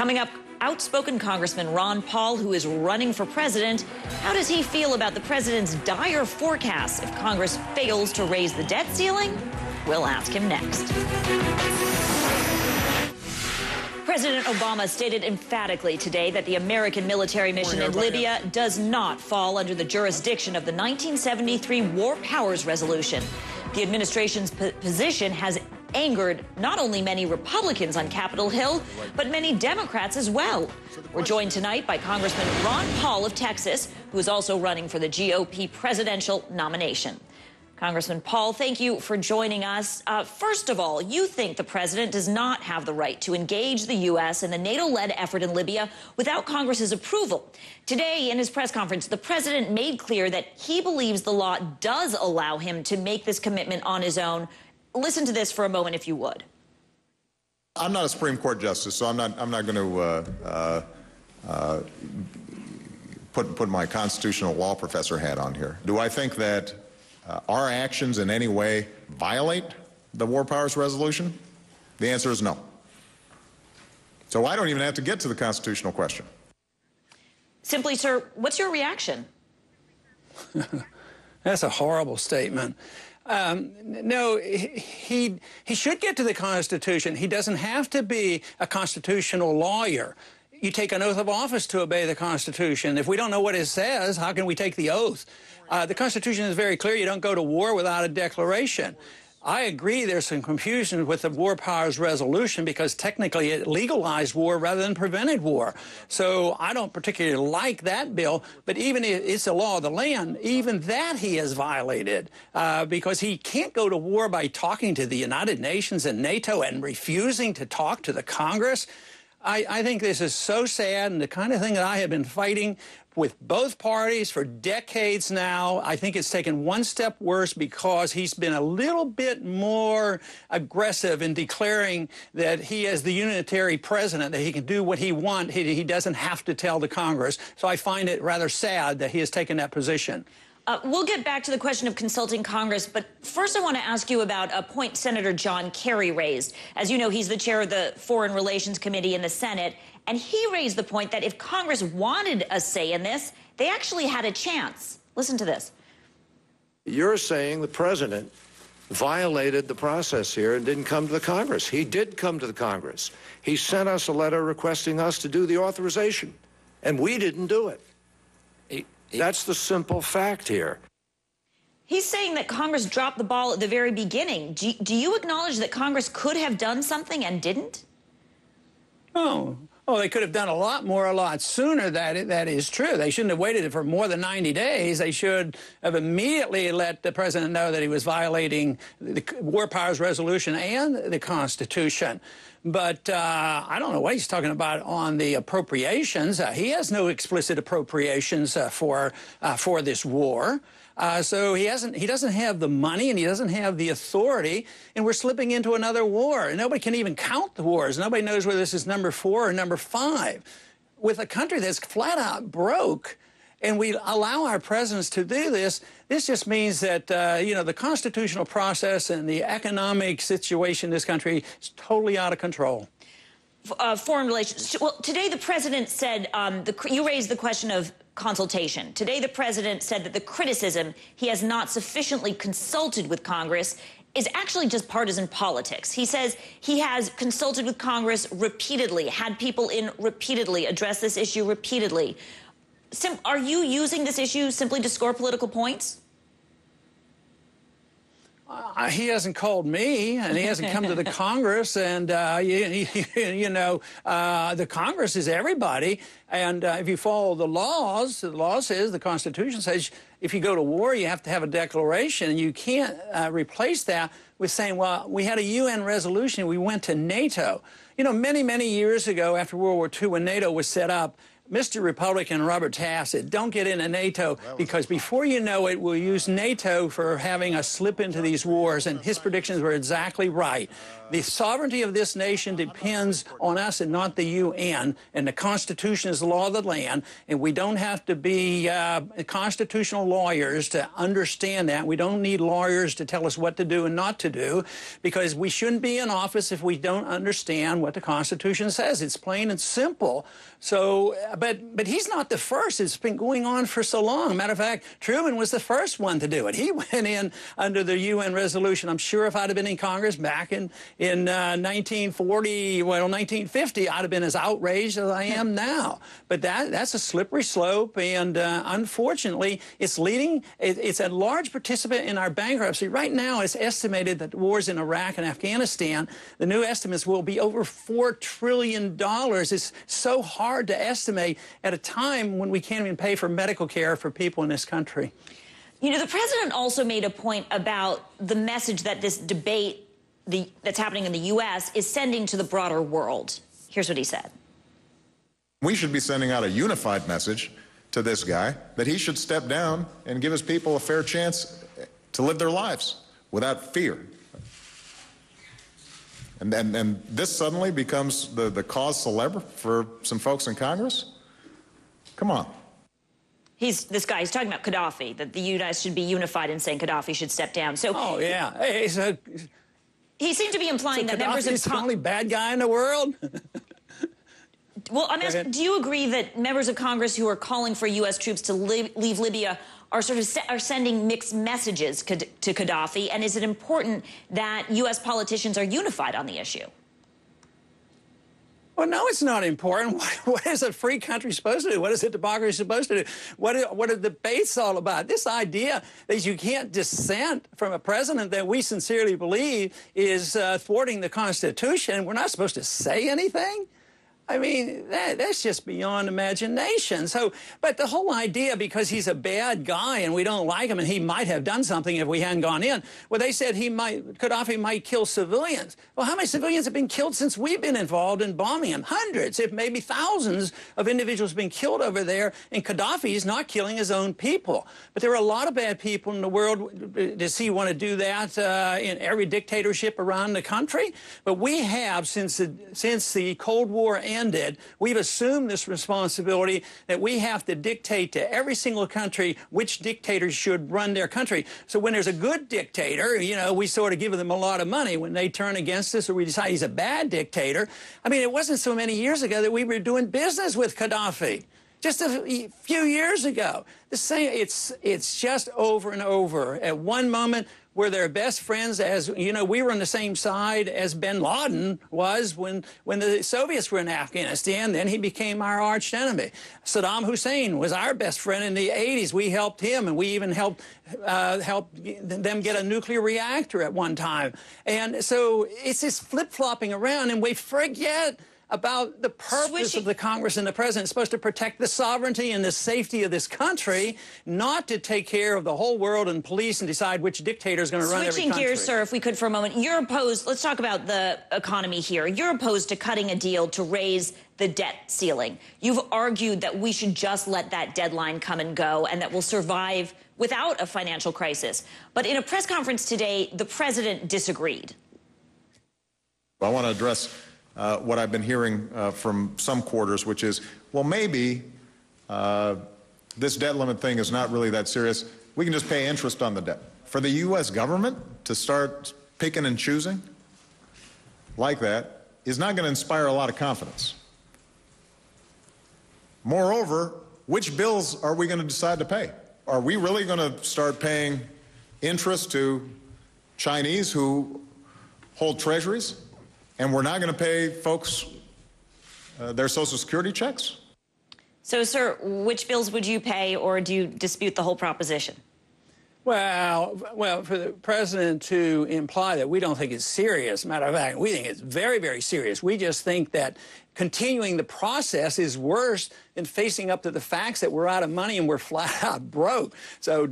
Coming up, outspoken Congressman Ron Paul, who is running for president. How does he feel about the president's dire forecasts if Congress fails to raise the debt ceiling? We'll ask him next. President Obama stated emphatically today that the American military mission in Libya does not fall under the jurisdiction of the 1973 War Powers Resolution. The administration's position has angered not only many Republicans on Capitol Hill, but many Democrats as well. We're joined tonight by Congressman Ron Paul of Texas, who is also running for the GOP presidential nomination. Congressman Paul, thank you for joining us. First of all, you think the president does not have the right to engage the U.S. in the NATO-led effort in Libya without Congress's approval. Today, in his press conference, the president made clear that he believes the law does allow him to make this commitment on his own. Listen to this for a moment, if you would. I'm not a Supreme Court justice, so I'm not going to put my constitutional law professor hat on here. Do I think that our actions in any way violate the War Powers Resolution? The answer is no. So I don't even have to get to the constitutional question. Simply, sir, what's your reaction? That's a horrible statement. No, he should get to the Constitution. He doesn't have to be a constitutional lawyer. You take an oath of office to obey the Constitution. If we don't know what it says, how can we take the oath? The Constitution is very clear. You don't go to war without a declaration. I agree there's some confusion with the War Powers Resolution because technically it legalized war rather than prevented war. So I don't particularly like that bill, but even if it's a law of the land, even that he has violated because he can't go to war by talking to the United Nations and NATO and refusing to talk to the Congress. I think this is so sad, and the kind of thing that I have been fighting with both parties for decades now. I think it's taken one step worse because he's been a little bit more aggressive in declaring that he is the unitary president, that he can do what he wants. He doesn't have to tell the Congress. So I find it rather sad that he has taken that position. We'll get back to the question of consulting Congress, but first I want to ask you about a point Senator John Kerry raised. As you know, he's the chair of the Foreign Relations Committee in the Senate, and he raised the point that if Congress wanted a say in this, they actually had a chance. Listen to this. You're saying the president violated the process here and didn't come to the Congress. He did come to the Congress. He sent us a letter requesting us to do the authorization, and we didn't do it. That's the simple fact here. He's saying that Congress dropped the ball at the very beginning. Do you acknowledge that Congress could have done something and didn't? Oh, they could have done a lot more, a lot sooner. That is true. They shouldn't have waited for more than 90 days. They should have immediately let the president know that he was violating the War Powers Resolution and the Constitution. But I don't know what he's talking about on the appropriations. He has no explicit appropriations for this war. So he doesn't have the money and he doesn't have the authority, and we're slipping into another war. And nobody can even count the wars. Nobody knows whether this is number 4 or number 5. With a country that's flat out broke, and we allow our presidents to do this, this just means that, the constitutional process and the economic situation in this country is totally out of control. Foreign relations. Well, today the president said, you raised the question of consultation. Today the president said that the criticism he has not sufficiently consulted with Congress is actually just partisan politics. He says he has consulted with Congress repeatedly, had people in repeatedly, addressed this issue repeatedly. Are you using this issue simply to score political points? He hasn't called me, and he hasn't come to the Congress, and, the Congress is everybody, and if you follow the law says, the Constitution says, if you go to war, you have to have a declaration, and you can't replace that with saying, well, we had a UN resolution, we went to NATO. You know, many, many years ago, after World War II, when NATO was set up, Mr. Republican Robert Taft said, don't get into NATO, because before you know it, we'll use NATO for having us slip into these wars. And his predictions were exactly right. The sovereignty of this nation depends on us and not the UN. And the Constitution is the law of the land. And we don't have to be constitutional lawyers to understand that. We don't need lawyers to tell us what to do and not to do, because we shouldn't be in office if we don't understand what the Constitution says. It's plain and simple. So, but he's not the first. It's been going on for so long. Matter of fact, Truman was the first one to do it. He went in under the UN resolution. I'm sure if I'd have been in Congress back in 1950, I'd have been as outraged as I am now. But that's a slippery slope, and unfortunately, it's a large participant in our bankruptcy. Right now, it's estimated that the wars in Iraq and Afghanistan, the new estimates will be over $4 trillion. It's so hard to estimate at a time when we can't even pay for medical care for people in this country. You know, the president also made a point about the message that this debate that's happening in the U.S. is sending to the broader world. Here's what he said. We should be sending out a unified message to this guy that he should step down and give his people a fair chance to live their lives without fear. And this suddenly becomes the cause célèbre for some folks in Congress? Come on. He's talking about Gaddafi, that the U.S. should be unified in saying Gaddafi should step down. So, oh, yeah. Hey, he seemed to be implying that members of Gaddafi's the only bad guy in the world? Well, I'm asking, do you agree that members of Congress who are calling for U.S. troops to leave Libya are sending mixed messages to Gaddafi? And is it important that U.S. politicians are unified on the issue? Well, no, it's not important. What is a free country supposed to do? What is a democracy supposed to do? What are debates all about? This idea that you can't dissent from a president that we sincerely believe is thwarting the Constitution, we're not supposed to say anything? I mean, that's just beyond imagination. So, but the whole idea, because he's a bad guy and we don't like him and he might have done something if we hadn't gone in, well, they said Gaddafi might kill civilians. Well, how many civilians have been killed since we've been involved in bombing him? Hundreds, if maybe thousands of individuals have been killed over there, and Gaddafi's not killing his own people. But there are a lot of bad people in the world. Does he want to do that in every dictatorship around the country? But we have, since the Cold War ended, we've assumed this responsibility that we have to dictate to every single country which dictators should run their country. So when there's a good dictator, you know, we sort of give them a lot of money. When they turn against us or we decide he's a bad dictator, I mean, it wasn't so many years ago that we were doing business with Gaddafi. Just a few years ago. The same, it's just over and over. At one moment, we're their best friends, as you know, we were on the same side as bin Laden was when the Soviets were in Afghanistan. Then he became our arch enemy. Saddam Hussein was our best friend in the 80s. We helped him, and we even helped them get a nuclear reactor at one time. And so it's this flip-flopping around, and we forget about the purpose of the Congress and the president. It's supposed to protect the sovereignty and the safety of this country, not to take care of the whole world and police and decide which dictator is going to run every country. Switching gears, sir, if we could for a moment. You're opposed, let's talk about the economy here. You're opposed to cutting a deal to raise the debt ceiling. You've argued that we should just let that deadline come and go and that we'll survive without a financial crisis. But in a press conference today, the president disagreed. I want to address what I've been hearing from some quarters, which is, well, maybe this debt limit thing is not really that serious. We can just pay interest on the debt. For the U.S. government to start picking and choosing like that is not going to inspire a lot of confidence. Moreover, which bills are we going to decide to pay? Are we really going to start paying interest to Chinese who hold treasuries? And we're not going to pay folks their Social Security checks? So, sir, which bills would you pay, or do you dispute the whole proposition? Well, for the president to imply that we don't think it's serious, matter of fact, we think it's very, very serious. We just think that continuing the process is worse than facing up to the facts that we're out of money and we're flat out broke. So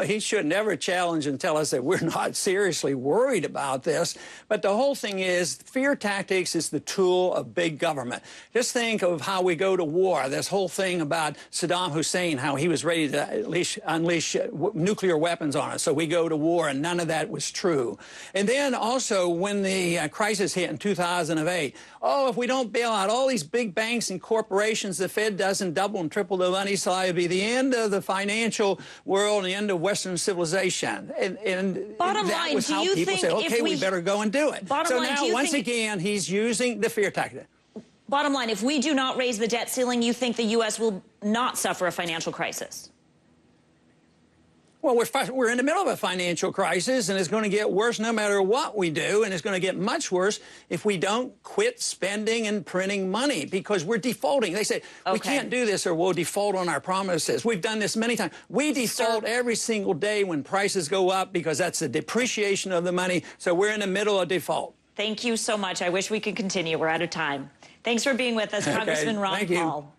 he should never challenge and tell us that we're not seriously worried about this. But the whole thing is, fear tactics is the tool of big government. Just think of how we go to war. This whole thing about Saddam Hussein, how he was ready to unleash nuclear weapons on us. So we go to war, and none of that was true. And then also when the crisis hit in 2008, oh, if we don't bail out all these big banks and corporations, the Fed doesn't double and triple the money supply, it'll be the end of the financial world and the end of Western civilization. And bottom that line, was do how you people think said, okay, we better go and do it. Bottom so line, now, once again, he's using the fear tactic. Bottom line, if we do not raise the debt ceiling, you think the U.S. will not suffer a financial crisis? Well, we're in the middle of a financial crisis, and it's going to get worse no matter what we do, and it's going to get much worse if we don't quit spending and printing money, because we're defaulting. They say, we can't do this or we'll default on our promises. We've done this many times. We default every single day when prices go up because that's the depreciation of the money, so we're in the middle of default. Thank you so much. I wish we could continue. We're out of time. Thanks for being with us, Congressman Ron Paul.